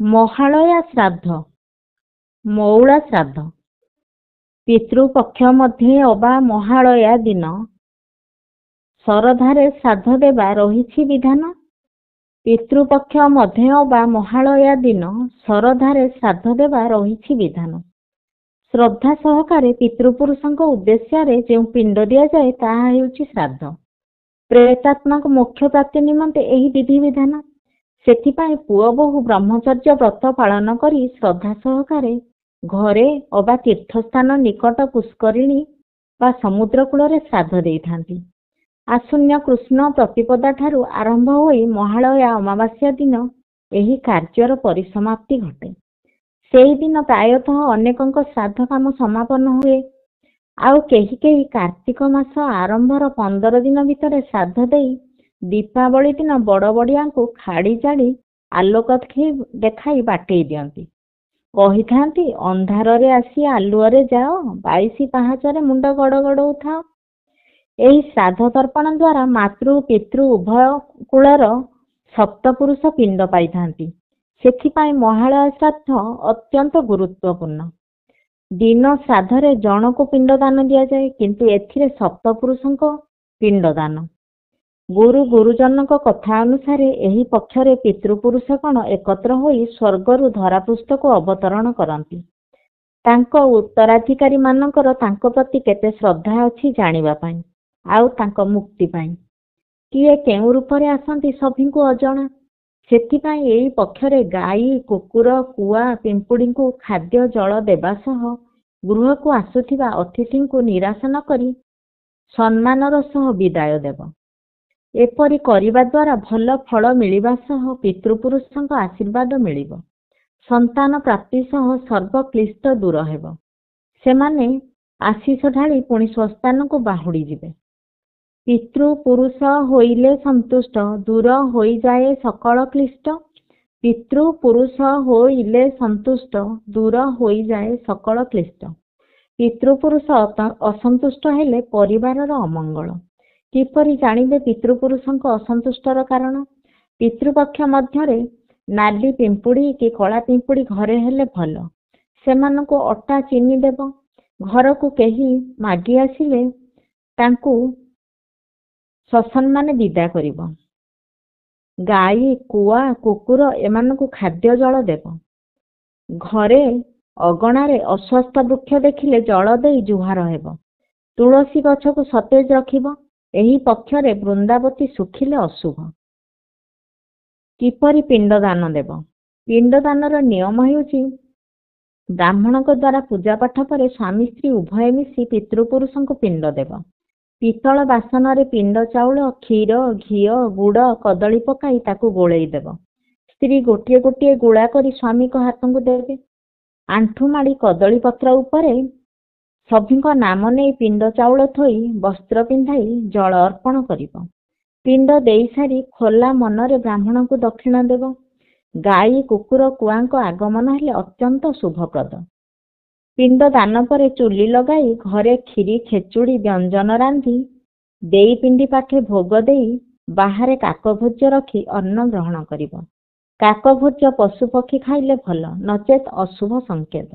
ମହାଳୟା ଶ୍ରାଦ୍ଧ ମଉଳା ଶ୍ରାଦ୍ଧ ପିତୃପକ୍ଷ ମଧ୍ୟରେ ଅବା ମହାଳୟା ଦିନ ଶରଧାରେ ଶ୍ରାଦ୍ଧ ଦେବା ରହିଛି ବିଧାନ। ପିତୃପକ୍ଷ ମଧ୍ୟ ଅବା ମହାଳୟା ଦିନ ଶରଧାରେ ଶ୍ରାଦ୍ଧ ଦେବା ରହିଛି ବିଧାନ। ଶ୍ରଦ୍ଧା ସହକାରେ ପିତୃପୁରୁଷଙ୍କ ଉଦ୍ଦେଶ୍ୟରେ ଯେଉଁ ପିଣ୍ଡ ଦିଆଯାଏ ତାହା ହେଉଛି ଶ୍ରାଦ୍ଧ। ପ୍ରେତାତ୍ମାକୁ ମୋକ୍ଷ ପ୍ରାପ୍ତି ନିମନ୍ତେ ଏହି ବିଧିବିଧାନ। ସେଥିପାଇଁ ପୁଅ ବୋହୂ ବ୍ରହ୍ମଚର୍ଯ୍ୟ ବ୍ରତ ପାଳନ କରି ଶ୍ରଦ୍ଧା ସହକାରେ ଘରେ ଅବା ତୀର୍ଥସ୍ଥାନ ନିକଟ ପୁଷ୍କରିଣୀ ବା ସମୁଦ୍ର କୂଳରେ ଶ୍ରାଦ୍ଧ ଦେଇଥାନ୍ତି। ଆଶ୍ୱିନ କୃଷ୍ଣ ପ୍ରତିପଦା ଠାରୁ ଆରମ୍ଭ ହୋଇ ମହାଳୟା ଅମାବାସ୍ୟା ଦିନ ଏହି କାର୍ଯ୍ୟର ପରିସମାପ୍ତି ଘଟେ। ସେହିଦିନ ପ୍ରାୟତଃ ଅନେକଙ୍କ ଶ୍ରାଦ୍ଧ କାମ ସମାପନ ହୁଏ। ଆଉ କେହି କେହି କାର୍ତ୍ତିକ ମାସ ଆରମ୍ଭର 15 ଦିନ ଭିତରେ ଶ୍ରାଦ୍ଧ ଦେଇ ଦୀପାବଳି ଦିନ ବଡ଼ ବଡ଼ିଆଙ୍କୁ ଖାଡ଼ି ଜାଳି ଆଲୋକ ଦେଖାଇ ବାଟେଇ ଦିଅନ୍ତି। କହିଥାନ୍ତି, ଅନ୍ଧାରରେ ଆସି ଆଲୁଅରେ ଯାଅ, 22 ପାହାଚରେ ମୁଣ୍ଡ ଗଡ଼ଗଡ଼ଉଥାଅ। ଏହି ଶ୍ରାଦ୍ଧ ତର୍ପଣ ଦ୍ୱାରା ମାତୃ ପିତୃ ଉଭୟ କୂଳର ସପ୍ତପୁରୁଷ ପିଣ୍ଡ ପାଇଥାନ୍ତି। ସେଥିପାଇଁ ମହାଳୟା ଶ୍ରାଦ୍ଧ ଅତ୍ୟନ୍ତ ଗୁରୁତ୍ୱପୂର୍ଣ୍ଣ। ଦିନ ଶ୍ରାଦ୍ଧରେ ଜଣକୁ ପିଣ୍ଡଦାନ ଦିଆଯାଏ, କିନ୍ତୁ ଏଥିରେ ସପ୍ତପୁରୁଷଙ୍କ ପିଣ୍ଡଦାନ। ଗୁରୁ ଗୁରୁଜନଙ୍କ କଥା ଅନୁସାରେ ଏହି ପକ୍ଷରେ ପିତୃପୁରୁଷଗଣ ଏକତ୍ର ହୋଇ ସ୍ୱର୍ଗରୁ ଧରାପୃଷ୍ଠକୁ ଅବତରଣ କରନ୍ତି। ତାଙ୍କ ଉତ୍ତରାଧିକାରୀମାନଙ୍କର ତାଙ୍କ ପ୍ରତି କେତେ ଶ୍ରଦ୍ଧା ଅଛି ଜାଣିବା ପାଇଁ, ଆଉ ତାଙ୍କ ମୁକ୍ତି ପାଇଁ। କିଏ କେଉଁ ରୂପରେ ଆସନ୍ତି ସଭିଙ୍କୁ ଅଜଣା। ସେଥିପାଇଁ ଏହି ପକ୍ଷରେ ଗାଈ, କୁକୁର, କୁଆ, ପିମ୍ପୁଡ଼ିଙ୍କୁ ଖାଦ୍ୟ ଜଳ ଦେବା ସହ ଗୃହକୁ ଆସୁଥିବା ଅତିଥିଙ୍କୁ ନିରାଶ ନ କରି ସମ୍ମାନର ସହ ବିଦାୟ ଦେବ। ଏପରି କରିବା ଦ୍ୱାରା ଭଲ ଫଳ ମିଳିବା ସହ ପିତୃପୁରୁଷଙ୍କ ଆଶୀର୍ବାଦ ମିଳିବ। ସନ୍ତାନ ପ୍ରାପ୍ତି ସହ ସର୍ବକ୍ଳିଷ୍ଟ ଦୂର ହେବ। ସେମାନେ ଆଶିଷ ଢାଳି ପୁଣି ସ୍ୱସ୍ଥାନକୁ ବାହୁଡ଼ି ଯିବେ। ପିତୃପୁରୁଷ ହୋଇଲେ ସନ୍ତୁଷ୍ଟ, ଦୂର ହୋଇଯାଏ ସକଳ କ୍ଳିଷ୍ଟ। ପିତୃପୁରୁଷ ହୋଇଲେ ସନ୍ତୁଷ୍ଟ, ଦୂର ହୋଇଯାଏ ସକଳ କ୍ଳିଷ୍ଟ। ପିତୃପୁରୁଷ ଅସନ୍ତୁଷ୍ଟ ହେଲେ ପରିବାରର ଅମଙ୍ଗଳ। କିପରି ଜାଣିବେ ପିତୃପୁରୁଷଙ୍କ ଅସନ୍ତୁଷ୍ଟର କାରଣ? ପିତୃପକ୍ଷ ମଧ୍ୟରେ ନାଲି ପିମ୍ପୁଡ଼ି କି କଳା ପିମ୍ପୁଡ଼ି ଘରେ ହେଲେ ଭଲ। ସେମାନଙ୍କୁ ଅଟା ଚିନି ଦେବ। ଘରକୁ କେହି ମାଗି ଆସିଲେ ତାଙ୍କୁ ସସମ୍ମାନେ ବିଦା କରିବ। ଗାଈ, କୁଆ, କୁକୁର ଏମାନଙ୍କୁ ଖାଦ୍ୟ ଜଳ ଦେବ। ଘରେ ଅଗଣାରେ ଅଶ୍ୱତ୍ଥ ବୃକ୍ଷ ଦେଖିଲେ ଜଳ ଦେଇ ଜୁହାର ହେବ। ତୁଳସୀ ଗଛକୁ ସତେଜ ରଖିବ। ଏହି ପକ୍ଷରେ ବୃନ୍ଦାବତୀ ଶୁଖିଲେ ଅଶୁଭ। କିପରି ପିଣ୍ଡଦାନ ଦେବ? ପିଣ୍ଡଦାନର ନିୟମ ହେଉଛି, ବ୍ରାହ୍ମଣଙ୍କ ଦ୍ୱାରା ପୂଜାପାଠ ପରେ ସ୍ୱାମୀ ସ୍ତ୍ରୀ ଉଭୟ ମିଶି ପିତୃପୁରୁଷଙ୍କୁ ପିଣ୍ଡ ଦେବ। ପିତ୍ତଳ ବାସନରେ ପିଣ୍ଡ ଚାଉଳ, କ୍ଷୀର, ଘିଅ, ଗୁଡ଼, କଦଳୀ ପକାଇ ତାକୁ ଗୋଳେଇ ଦେବ। ସ୍ତ୍ରୀ ଗୋଟିଏ ଗୋଟିଏ ଗୁଳା କରି ସ୍ୱାମୀଙ୍କ ହାତକୁ ଦେବେ। ଆଣ୍ଠୁ ମାଡ଼ି କଦଳୀ ପତ୍ର ଉପରେ ସଭିଙ୍କ ନାମ ନେଇ ପିଣ୍ଡ ଚାଉଳ ଥୋଇ ବସ୍ତ୍ର ପିନ୍ଧାଇ ଜଳ ଅର୍ପଣ କରିବ। ପିଣ୍ଡ ଦେଇସାରି ଖୋଲା ମନରେ ବ୍ରାହ୍ମଣଙ୍କୁ ଦକ୍ଷିଣ ଦେବ। ଗାଈ, କୁକୁର, କୁଆଙ୍କ ଆଗମନ ହେଲେ ଅତ୍ୟନ୍ତ ଶୁଭପ୍ରଦ। ପିଣ୍ଡ ଦାନ ପରେ ଚୁଲି ଲଗାଇ ଘରେ କ୍ଷୀରି, ଖେଚୁଡ଼ି ବ୍ୟଞ୍ଜନ ରାନ୍ଧି ଦେଇ ପିଣ୍ଡି ପାଖେ ଭୋଗ ଦେଇ ବାହାରେ କାକଭୋଜ୍ୟ ରଖି ଅନ୍ନ ଗ୍ରହଣ କରିବ। କାକଭୋଜ୍ୟ ପଶୁପକ୍ଷୀ ଖାଇଲେ ଭଲ, ନଚେତ୍ ଅଶୁଭ ସଂକେତ।